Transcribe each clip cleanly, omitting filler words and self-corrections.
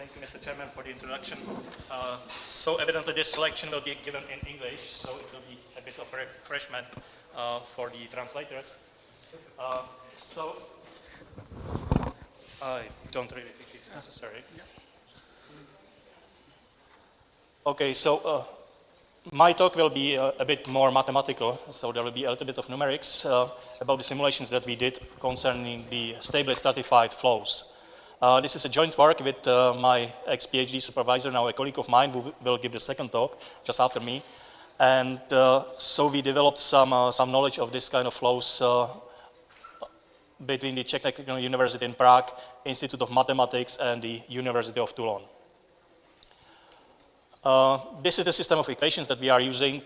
Thank you, Mr. Chairman, for the introduction. So evidently this lecture will be given in English, so it will be a bit of a refreshment for the translators. So I don't really think it's necessary. Okay, so my talk will be a bit more mathematical, so there will be a little bit of numerics about the simulations that we did concerning the stably stratified flows. This is a joint work with my ex-PhD supervisor, now a colleague of mine, who will give the second talk just after me. And so we developed some knowledge of this kind of flows between the Czech Technical University in Prague, Institute of Mathematics, and the University of Toulon. This is the system of equations that we are using.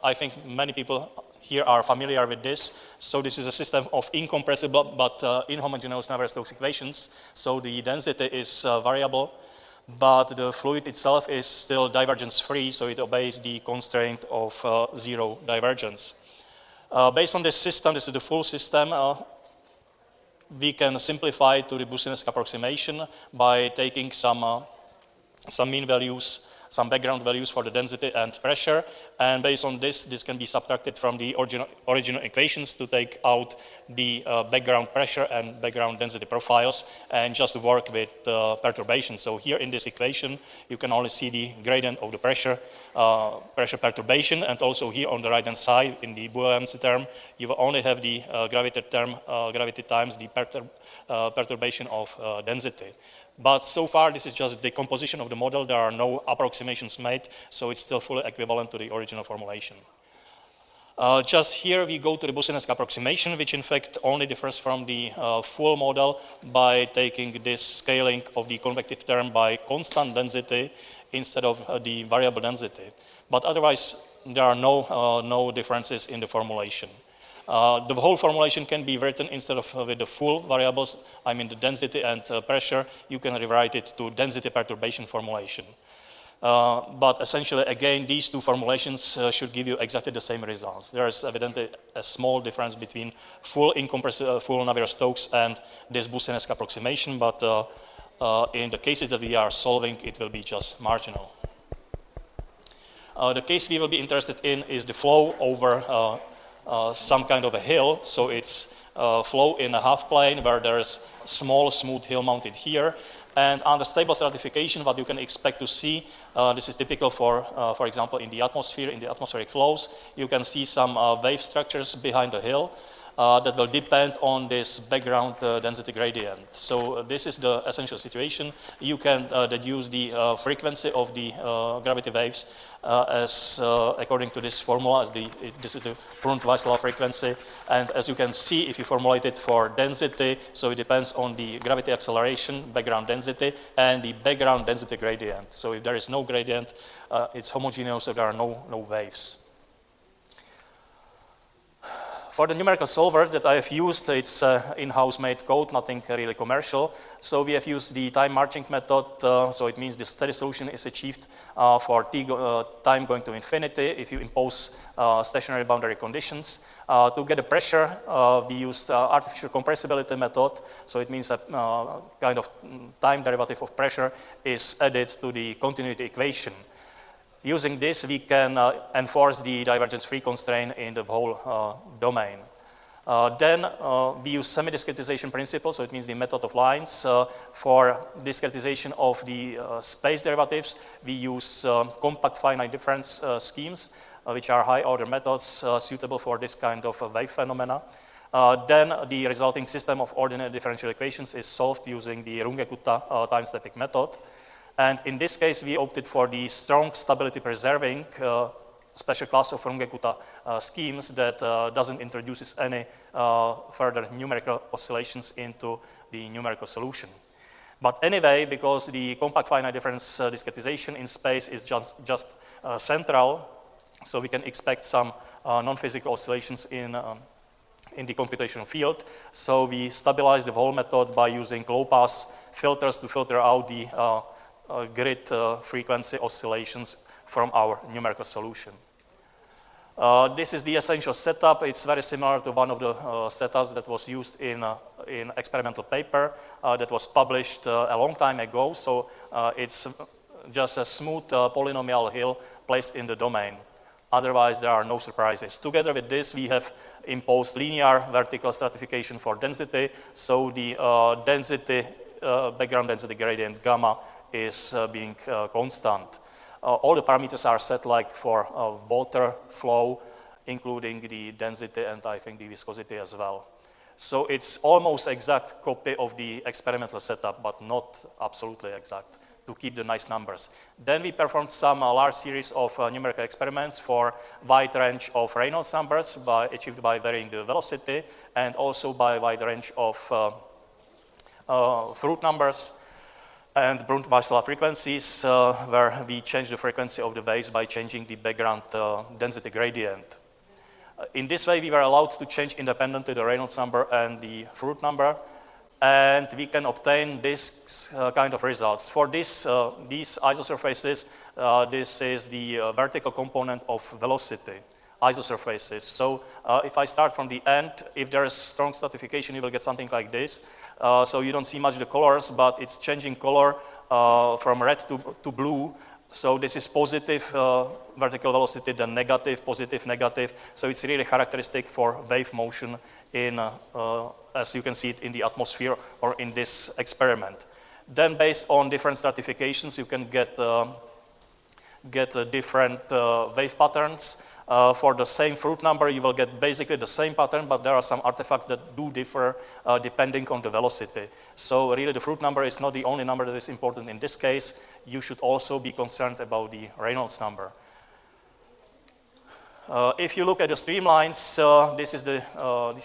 I think many people here are familiar with this. So this is a system of incompressible but inhomogeneous Navier-Stokes equations. So the density is variable, but the fluid itself is still divergence-free, so it obeys the constraint of zero divergence. Based on this system, this is the full system, we can simplify to the Boussinesq approximation by taking some mean values, some background values for the density and pressure, and based on this can be subtracted from the original equations to take out the background pressure and background density profiles and just work with perturbation. So here in this equation, you can only see the gradient of the pressure perturbation, and also here on the right-hand side in the buoyancy term, you will only have the gravity term, gravity times the perturbation of density. But so far, this is just the composition of the model. There are no approximations made, so it's still fully equivalent to the original formulation. Just here, we go to the Boussinesq approximation, which in fact only differs from the full model by taking this scaling of the convective term by constant density instead of the variable density. But otherwise, there are no differences in the formulation. The whole formulation can be written instead of with the full variables, I mean the density and pressure, you can rewrite it to density perturbation formulation. But essentially, again, these two formulations should give you exactly the same results. There is evidently a small difference between full incompressible, full Navier-Stokes and this Boussinesq approximation, but in the cases that we are solving, it will be just marginal. The case we will be interested in is the flow over some kind of a hill, so it's flow in a half plane where there is a small smooth hill mounted here, and under stable stratification, what you can expect to see, this is typical for example, in the atmosphere, in the atmospheric flows, you can see some wave structures behind the hill that will depend on this background density gradient. So this is the essential situation. You can deduce the frequency of the gravity waves as according to this formula, as this is the Brunt-Weiss law frequency. And as you can see, if you formulate it for density, so it depends on the gravity acceleration, background density, and the background density gradient. So if there is no gradient, it's homogeneous, so there are no waves. For the numerical solver that I have used, it's in-house made code, nothing really commercial. So we have used the time marching method, so it means the steady solution is achieved for time going to infinity if you impose stationary boundary conditions. To get the pressure, we used artificial compressibility method, so it means a kind of time derivative of pressure is added to the continuity equation. Using this, we can enforce the divergence-free constraint in the whole domain. Then we use semi-discretization principle, so it means the method of lines. For discretization of the space derivatives, we use compact finite difference schemes, which are high-order methods suitable for this kind of wave phenomena. Then the resulting system of ordinary differential equations is solved using the Runge-Kutta time-stepping method. And in this case, we opted for the strong stability-preserving special class of Runge-Kutta schemes that doesn't introduce any further numerical oscillations into the numerical solution. But anyway, because the compact finite difference discretization in space is just central, so we can expect some non-physical oscillations in the computational field. So we stabilize the whole method by using low-pass filters to filter out the grid frequency oscillations from our numerical solution. This is the essential setup. It's very similar to one of the setups that was used in experimental paper that was published a long time ago. So it's just a smooth polynomial hill placed in the domain. Otherwise, there are no surprises. Together with this, we have imposed linear vertical stratification for density. So the background density gradient gamma is being constant. All the parameters are set like for water flow, including the density and I think the viscosity as well. So it's almost exact copy of the experimental setup, but not absolutely exact, to keep the nice numbers. Then we performed some large series of numerical experiments for wide range of Reynolds numbers achieved by varying the velocity, and also by wide range of fruit numbers and Brunt-Weissel frequencies, where we change the frequency of the waves by changing the background density gradient. In this way, we were allowed to change independently the Reynolds number and the fruit number, and we can obtain this kind of results. For these isosurfaces, this is the vertical component of velocity, isosurfaces. So if I start from the end, if there is strong stratification, you will get something like this. So you don't see much the colors, but it's changing color from red to blue. So this is positive vertical velocity, then negative, positive, negative. So it's really characteristic for wave motion in, as you can see it in the atmosphere or in this experiment. Then based on different stratifications, you can get different wave patterns. For the same fruit number, you will get basically the same pattern, but there are some artifacts that do differ depending on the velocity. So really the fruit number is not the only number that is important in this case. You should also be concerned about the Reynolds number. If you look at the streamlines, these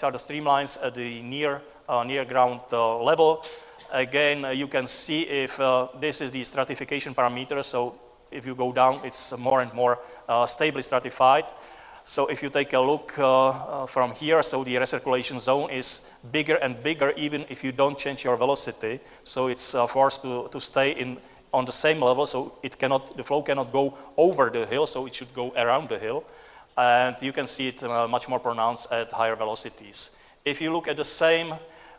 are the streamlines at the near ground level. Again, you can see if this is the stratification parameter. So if you go down, it's more and more stably stratified. So if you take a look from here, so the recirculation zone is bigger and bigger even if you don't change your velocity. So it's forced to stay on the same level, so the flow cannot go over the hill, so it should go around the hill. And you can see it much more pronounced at higher velocities. If you look at the same,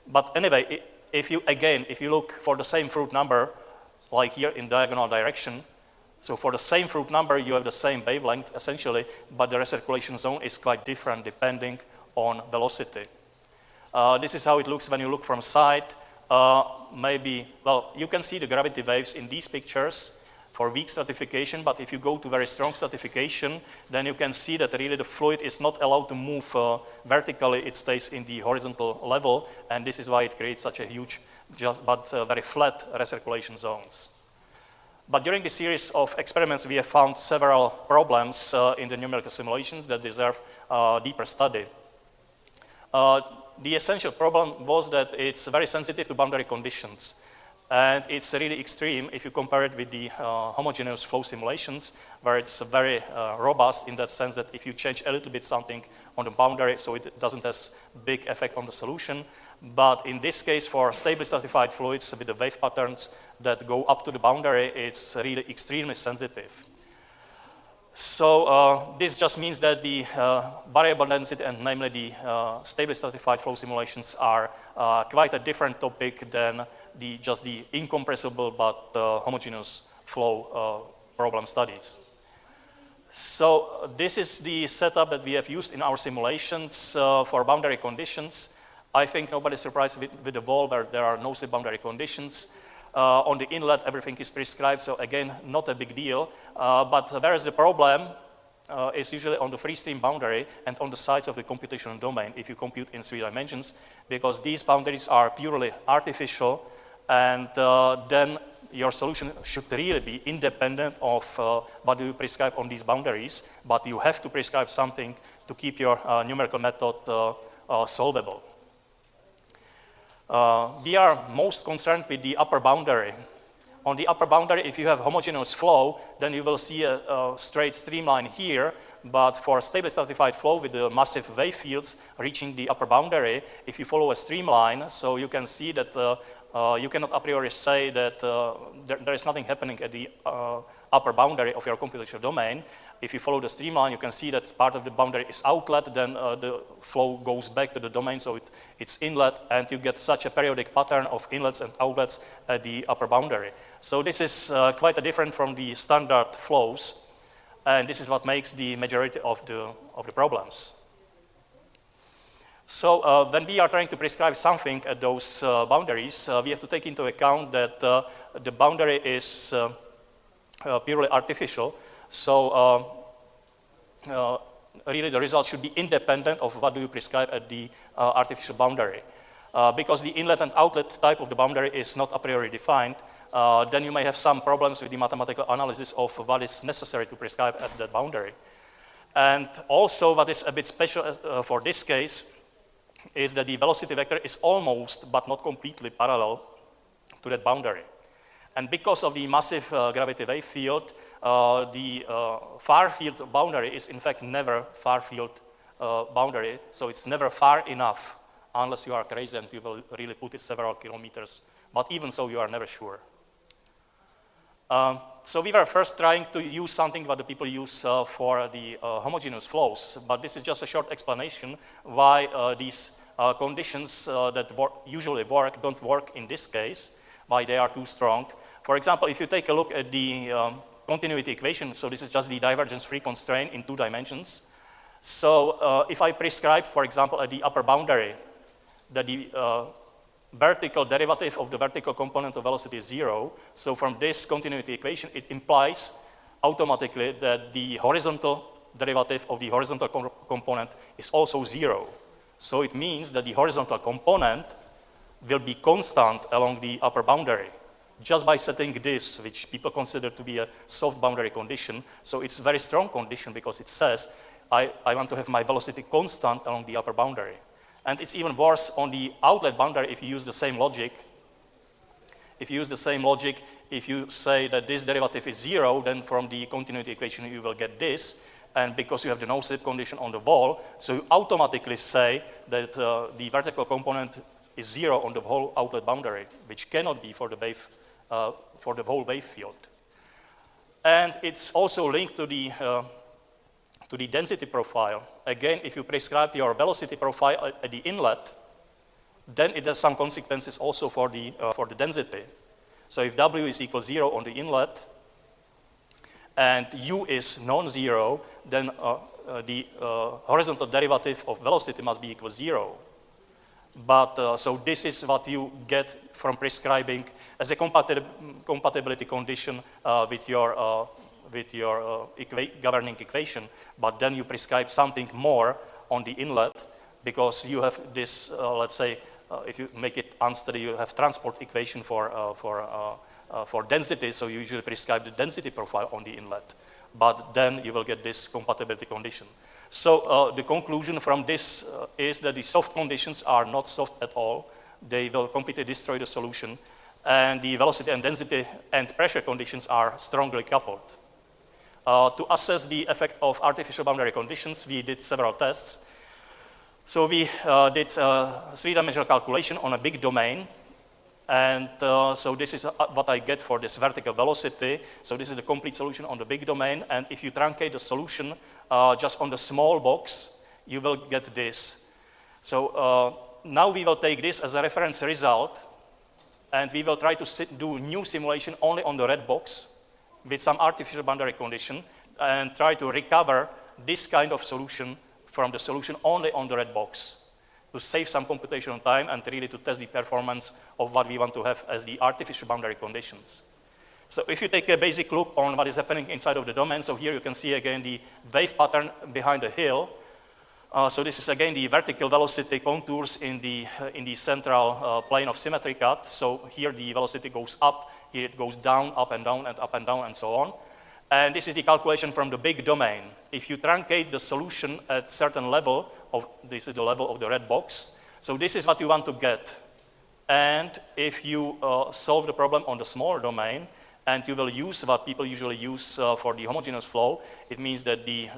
but anyway, if you look for the same fruit number, like here in diagonal direction, so for the same fruit number, you have the same wavelength, essentially, but the recirculation zone is quite different depending on velocity. This is how it looks when you look from side. You can see the gravity waves in these pictures for weak stratification, but if you go to very strong stratification, then you can see that really the fluid is not allowed to move vertically, it stays in the horizontal level, and this is why it creates such a huge, very flat recirculation zones. But during the series of experiments, we have found several problems in the numerical simulations that deserve deeper study. The essential problem was that it's very sensitive to boundary conditions. And it's really extreme if you compare it with the homogeneous flow simulations, where it's very robust in that sense that if you change a little bit something on the boundary, so it doesn't have big effect on the solution. But in this case, for stably stratified fluids with the wave patterns that go up to the boundary, it's really extremely sensitive. So this just means that the variable density and namely the stably stratified flow simulations are quite a different topic than just the incompressible but homogeneous flow problem studies. So this is the setup that we have used in our simulations for boundary conditions. I think nobody's surprised with the wall where there are no boundary conditions. On the inlet, everything is prescribed, so again, not a big deal. But where is the problem is usually on the free stream boundary and on the sides of the computational domain, if you compute in 3 dimensions, because these boundaries are purely artificial, and then your solution should really be independent of what you prescribe on these boundaries, but you have to prescribe something to keep your numerical method solvable. We are most concerned with the upper boundary. On the upper boundary, if you have homogeneous flow, then you will see a straight streamline here, but for a stably stratified flow with the massive wave fields reaching the upper boundary, if you follow a streamline, so you can see that you cannot a priori say that there is nothing happening at the upper boundary of your computational domain. If you follow the streamline, you can see that part of the boundary is outlet, then the flow goes back to the domain, so it's inlet, and you get such a periodic pattern of inlets and outlets at the upper boundary. So this is quite different from the standard flows, and this is what makes the majority of the problems. So when we are trying to prescribe something at those boundaries, we have to take into account that the boundary is purely artificial. So really the result should be independent of what do you prescribe at the artificial boundary. Because the inlet and outlet type of the boundary is not a priori defined, then you may have some problems with the mathematical analysis of what is necessary to prescribe at that boundary. And also what is a bit special for this case is that the velocity vector is almost, but not completely parallel to that boundary. And because of the massive gravity wave field, the far field boundary is in fact never far field boundary, so it's never far enough, unless you are crazy and you will really put it several kilometers, but even so you are never sure. So we were first trying to use something what the people use for the homogeneous flows, but this is just a short explanation why these conditions that usually work don't work in this case, why they are too strong. For example, if you take a look at the continuity equation, so this is just the divergence-free constraint in 2 dimensions. So if I prescribe, for example, at the upper boundary that the vertical derivative of the vertical component of velocity is 0. So from this continuity equation, it implies automatically that the horizontal derivative of the horizontal component is also 0. So it means that the horizontal component will be constant along the upper boundary just by setting this, which people consider to be a soft boundary condition. So it's a very strong condition because it says I want to have my velocity constant along the upper boundary. And it's even worse on the outlet boundary if you use the same logic. If you say that this derivative is 0, then from the continuity equation you will get this. And because you have the no-slip condition on the wall, so you automatically say that the vertical component is 0 on the whole outlet boundary, which cannot be for the whole wave field. And it's also linked to the density profile. Again, if you prescribe your velocity profile at the inlet, then it has some consequences also for the density. So if W is equal 0 on the inlet, and U is non-zero, then the horizontal derivative of velocity must be equal 0. But so this is what you get from prescribing as a compatibility condition with your governing equation, but then you prescribe something more on the inlet because you have this, let's say, if you make it unsteady, you have transport equation for density, so you usually prescribe the density profile on the inlet, but then you will get this compatibility condition. So the conclusion from this is that the soft conditions are not soft at all. They will completely destroy the solution, and the velocity and density and pressure conditions are strongly coupled. To assess the effect of artificial boundary conditions, we did several tests. So we did three-dimensional calculation on a big domain, and so this is what I get for this vertical velocity. So this is the complete solution on the big domain, and if you truncate the solution just on the small box, you will get this. So now we will take this as a reference result, and we will try to do new simulation only on the red box with some artificial boundary condition and try to recover this kind of solution from the solution only on the red box to save some computational time and really to test the performance of what we want to have as the artificial boundary conditions. So if you take a basic look on what is happening inside of the domain, so here you can see again the wave pattern behind the hill. So this is again the vertical velocity contours in the central plane of symmetry cut. So here the velocity goes up, here it goes down, up and down, and up and down, and so on. And this is the calculation from the big domain. If you truncate the solution at certain level, this is the level of the red box, so this is what you want to get. And if you solve the problem on the smaller domain, and you will use what people usually use for the homogeneous flow, it means that the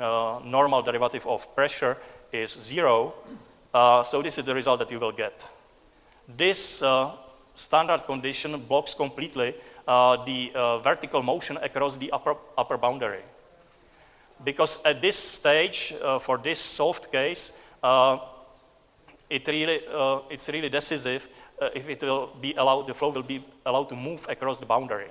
normal derivative of pressure is 0. So this is the result that you will get. This standard condition blocks completely the vertical motion across the upper boundary. Because at this stage, for this solved case, it's really decisive if it will be allowed, the flow will be allowed to move across the boundary.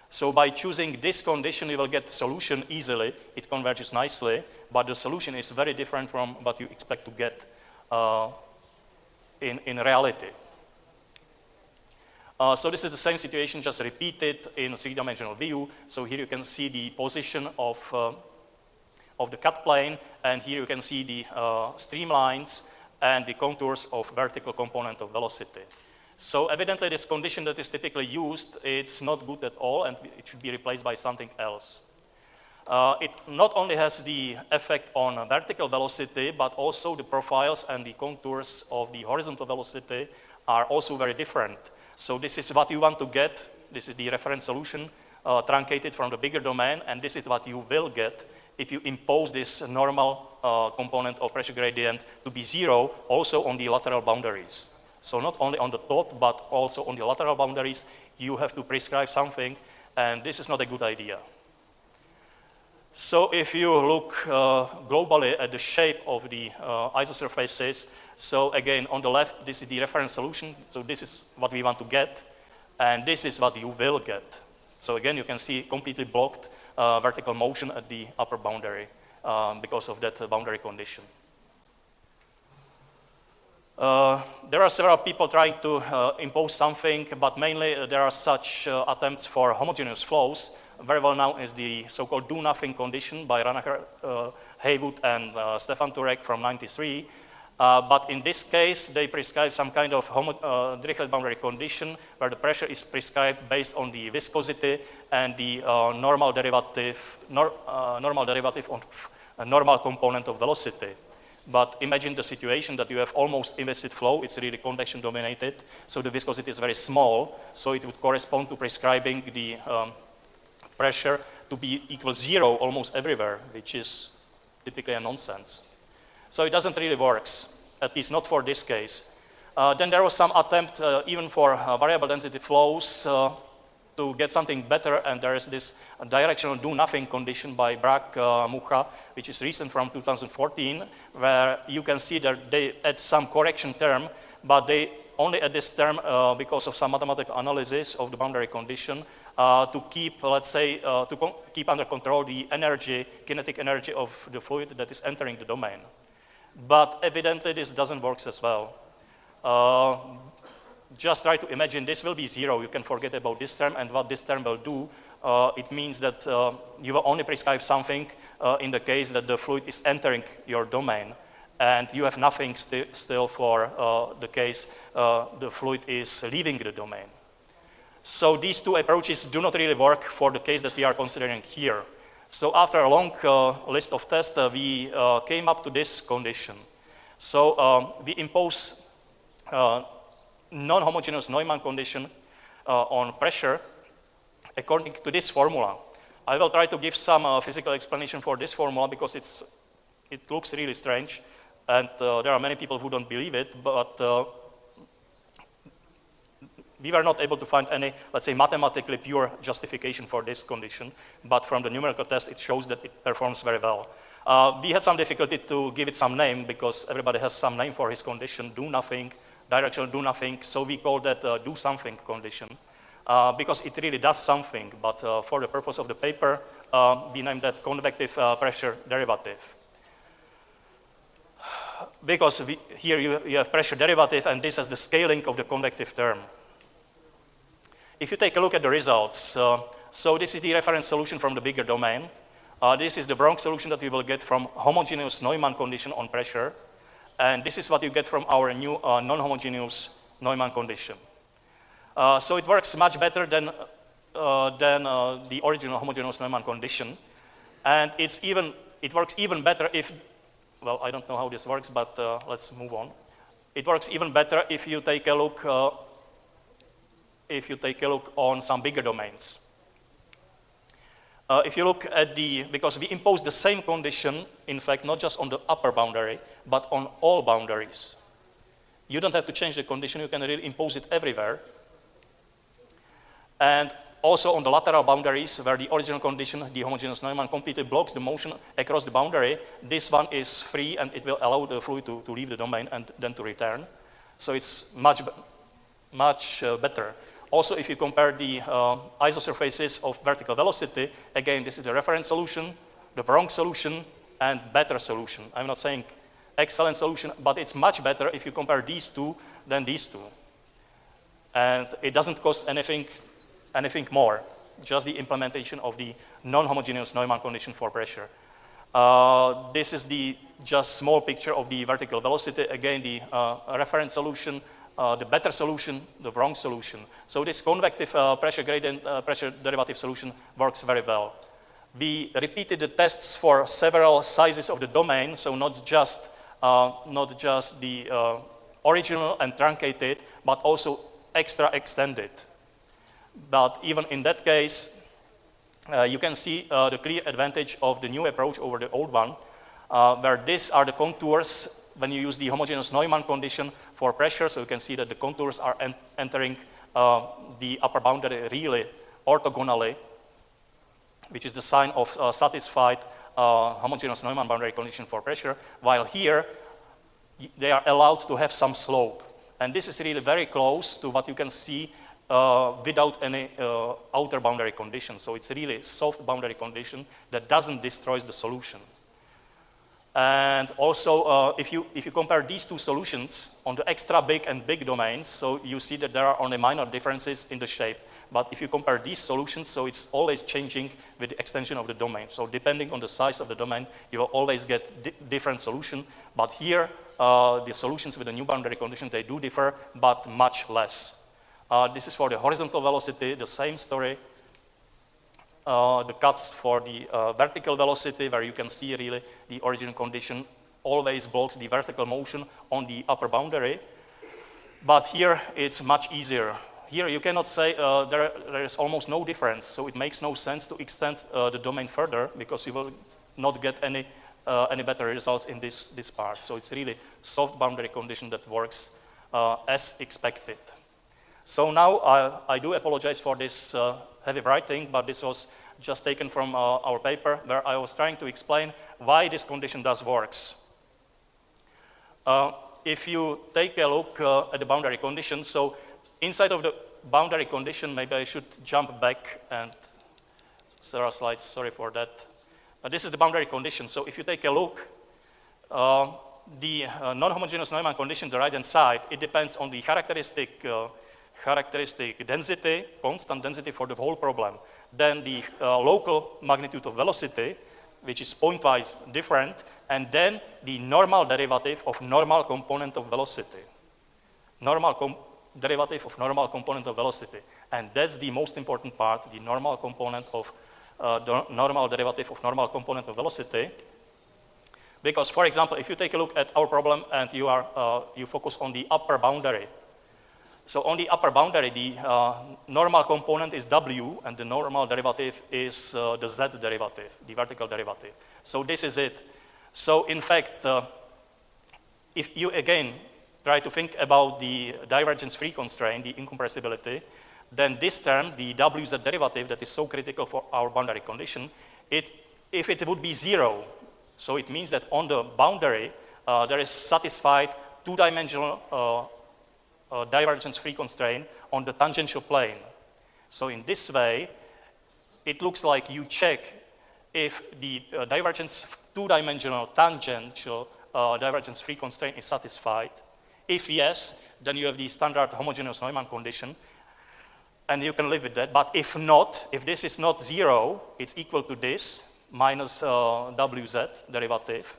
So by choosing this condition, you will get the solution easily. It converges nicely, but the solution is very different from what you expect to get in reality. So this is the same situation, just repeated in a three-dimensional view. So here you can see the position of the cut plane, and here you can see the streamlines and the contours of vertical component of velocity. So evidently this condition that is typically used, it's not good at all, and it should be replaced by something else. It not only has the effect on vertical velocity, but also the profiles and the contours of the horizontal velocity are also very different. So this is what you want to get. This is the reference solution truncated from the bigger domain, and this is what you will get if you impose this normal component of pressure gradient to be zero also on the lateral boundaries. So not only on the top, but also on the lateral boundaries, you have to prescribe something, and this is not a good idea. So if you look globally at the shape of the isosurfaces, so again, on the left, this is the reference solution, so this is what we want to get, and this is what you will get. So again, you can see completely blocked vertical motion at the upper boundary because of that boundary condition. There are several people trying to impose something, but mainly there are such attempts for homogeneous flows. Very well known is the so-called do-nothing condition by Ranacher, Haywood, and Stefan Turek from '93. But in this case, they prescribe some kind of Dirichlet boundary condition where the pressure is prescribed based on the viscosity and the normal derivative of a normal component of velocity. But imagine the situation that you have almost inviscid flow, it's really convection dominated, so the viscosity is very small, so it would correspond to prescribing the pressure to be equal zero almost everywhere, which is typically a nonsense. So it doesn't really work, at least not for this case. Then there was some attempt even for variable density flows to get something better, and there is this directional do-nothing condition by Bragg, Mucha, which is recent from 2014, where you can see that they add some correction term, but they only add this term because of some mathematical analysis of the boundary condition to keep, let's say, keep under control the energy, kinetic energy of the fluid that is entering the domain. But evidently this doesn't work as well. Just try to imagine this will be zero. You can forget about this term, and what this term will do, it means that you will only prescribe something in the case that the fluid is entering your domain, and you have nothing still for the case the fluid is leaving the domain. So these two approaches do not really work for the case that we are considering here. So after a long list of tests, we came up to this condition. So we impose non-homogeneous Neumann condition on pressure according to this formula. I will try to give some physical explanation for this formula because it looks really strange, and there are many people who don't believe it, but we were not able to find any, let's say, mathematically pure justification for this condition, but from the numerical test it shows that it performs very well. We had some difficulty to give it some name because everybody has some name for his condition, do nothing, directional do nothing, so we call that do something condition because it really does something, but for the purpose of the paper, we named that convective pressure derivative. Because here you have pressure derivative, and this is the scaling of the convective term. If you take a look at the results, so this is the reference solution from the bigger domain. This is the Bronx solution that we will get from homogeneous Neumann condition on pressure. And this is what you get from our new non-homogeneous Neumann condition. So it works much better than the original homogeneous Neumann condition. And it works even better if, well, I don't know how this works, but let's move on. It works even better if you take a look on some bigger domains. If you look at because we impose the same condition, in fact, not just on the upper boundary, but on all boundaries. You don't have to change the condition, you can really impose it everywhere. And also on the lateral boundaries, where the original condition, the homogeneous Neumann, completely blocks the motion across the boundary, this one is free and it will allow the fluid to leave the domain and then to return. So it's much better. Also, if you compare the isosurfaces of vertical velocity, again, this is the reference solution, the wrong solution, and better solution. I'm not saying excellent solution, but it's much better if you compare these two than these two. And it doesn't cost anything more, just the implementation of the non-homogeneous Neumann condition for pressure. This is the just small picture of the vertical velocity. Again, the reference solution, the better solution, the wrong solution. So this convective pressure gradient, pressure derivative solution works very well. We repeated the tests for several sizes of the domain, so not just the original and truncated, but also extra extended. But even in that case, you can see the clear advantage of the new approach over the old one, where these are the contours when you use the homogeneous Neumann condition for pressure. So you can see that the contours are entering the upper boundary really orthogonally, which is the sign of satisfied homogeneous Neumann boundary condition for pressure, while here they are allowed to have some slope. And this is really very close to what you can see without any outer boundary condition. So it's really a soft boundary condition that doesn't destroy the solution. And also, if you compare these two solutions on the extra big and big domains, so you see that there are only minor differences in the shape. But if you compare these solutions, so it's always changing with the extension of the domain. So depending on the size of the domain, you will always get different solution. But here, the solutions with the new boundary condition, they do differ, but much less. This is for the horizontal velocity, the same story. The cuts for the vertical velocity, where you can see really the origin condition always blocks the vertical motion on the upper boundary. But here it's much easier. Here you cannot say there is almost no difference, so it makes no sense to extend the domain further because you will not get any better results in this part. So it's really soft boundary condition that works as expected. So now I do apologize for this heavy writing, but this was just taken from our paper where I was trying to explain why this condition does works. If you take a look at the boundary condition, so inside of the boundary condition, maybe I should jump back and several slides, sorry for that. This is the boundary condition. So if you take a look, the non-homogeneous Neumann condition, the right-hand side, it depends on the characteristic density, constant density for the whole problem. Then the local magnitude of velocity, which is pointwise different, and then the normal derivative of normal component of velocity. Derivative of normal component of velocity. And that's the most important part, the normal component of normal derivative of normal component of velocity. Because, for example, if you take a look at our problem and you focus on the upper boundary. So on the upper boundary, the normal component is W, and the normal derivative is the Z derivative, the vertical derivative. So this is it. So in fact, if you again try to think about the divergence-free constraint, the incompressibility, then this term, the WZ derivative that is so critical for our boundary condition, if it would be zero, so it means that on the boundary, there is satisfied two-dimensional divergence-free constraint on the tangential plane. So in this way, it looks like you check if the two-dimensional tangential divergence-free constraint is satisfied. If yes, then you have the standard homogeneous Neumann condition, and you can live with that. But if not, if this is not zero, it's equal to this, minus WZ derivative,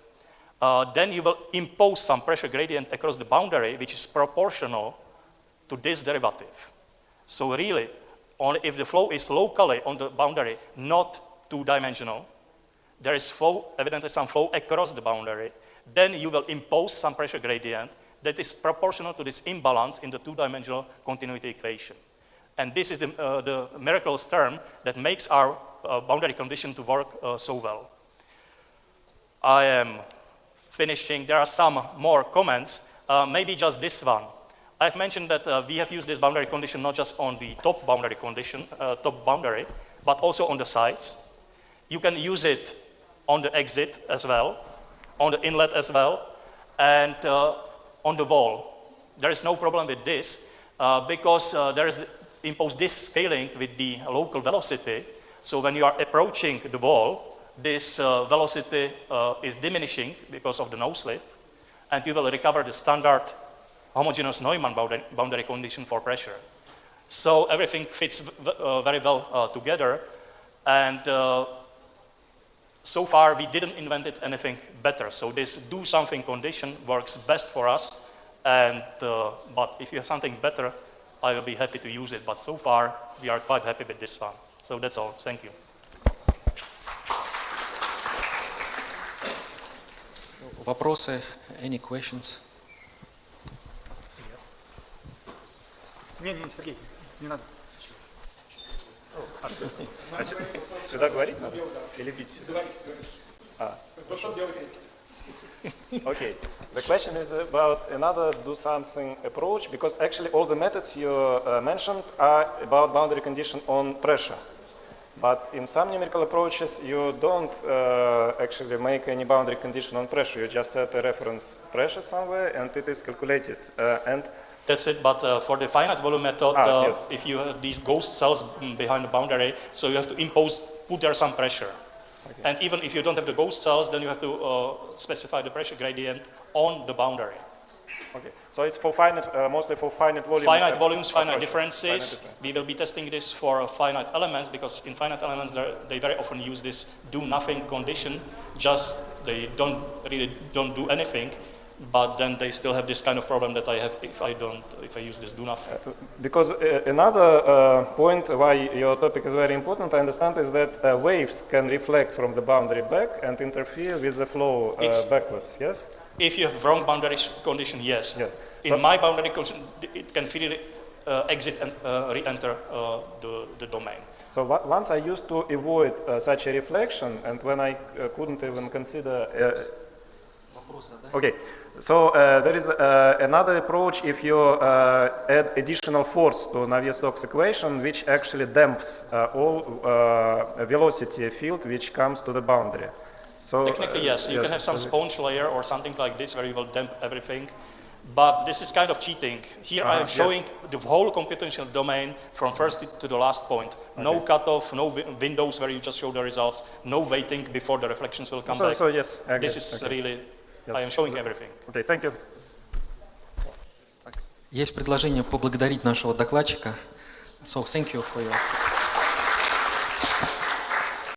then you will impose some pressure gradient across the boundary, which is proportional to this derivative. So really, if the flow is locally on the boundary, not two-dimensional, there is evidently some flow across the boundary, then you will impose some pressure gradient that is proportional to this imbalance in the two-dimensional continuity equation. And this is the miraculous term that makes our boundary condition to work so well. I am finishing. There are some more comments, maybe just this one. I've mentioned that we have used this boundary condition not just on the top boundary but also on the sides. You can use it on the exit as well, on the inlet as well, and on the wall. There is no problem with this because there is imposed this scaling with the local velocity. So when you are approaching the wall, this velocity is diminishing because of the no slip, and you will recover the standard homogeneous Neumann boundary condition for pressure. So everything fits very well together, and so far we didn't invent anything better. So this do something condition works best for us, and but if you have something better, I will be happy to use it. But so far we are quite happy with this one. So that's all. Thank you. Вопросы? Any questions? Не, Сергей, не надо. Сюда говорить надо? Или бить? Говорить. Вот тот белый крестик. Okay. The question is about another do something approach, because actually all the methods you mentioned are about boundary condition on pressure. But in some numerical approaches, you don't actually make any boundary condition on pressure. You just set a reference pressure somewhere, and it is calculated. And that's it, but for the finite volume method, yes. If you have these ghost cells behind the boundary, so you have to put there some pressure. Okay. And even if you don't have the ghost cells, then you have to specify the pressure gradient on the boundary. Okay, so it's for finite, mostly for finite volume. Finite volumes, finite differences. We will be testing this for finite elements, because in finite elements they very often use this do nothing condition. Just they don't do anything, but then they still have this kind of problem that I have if I use this do nothing. Because another point why your topic is very important, I understand, is that waves can reflect from the boundary back and interfere with the flow backwards. Yes. If you have wrong boundary condition, yes. Yeah. In my boundary condition, it can freely exit and re-enter the domain. So once I used to avoid such a reflection, and when I couldn't even consider... Okay, so there is another approach if you add additional force to Navier-Stokes equation, which actually damps all velocity field which comes to the boundary. So, technically, yes, you can have some sponge layer or something like this where you will damp everything, but this is kind of cheating. Here I am showing the whole computational domain from first to the last point. Okay. No cutoff, no windows where you just show the results, no waiting before the reflections will come back. So yes, this is really, yes. I am showing everything. Okay, thank you. Есть предложение поблагодарить нашего докладчика. So thank you for your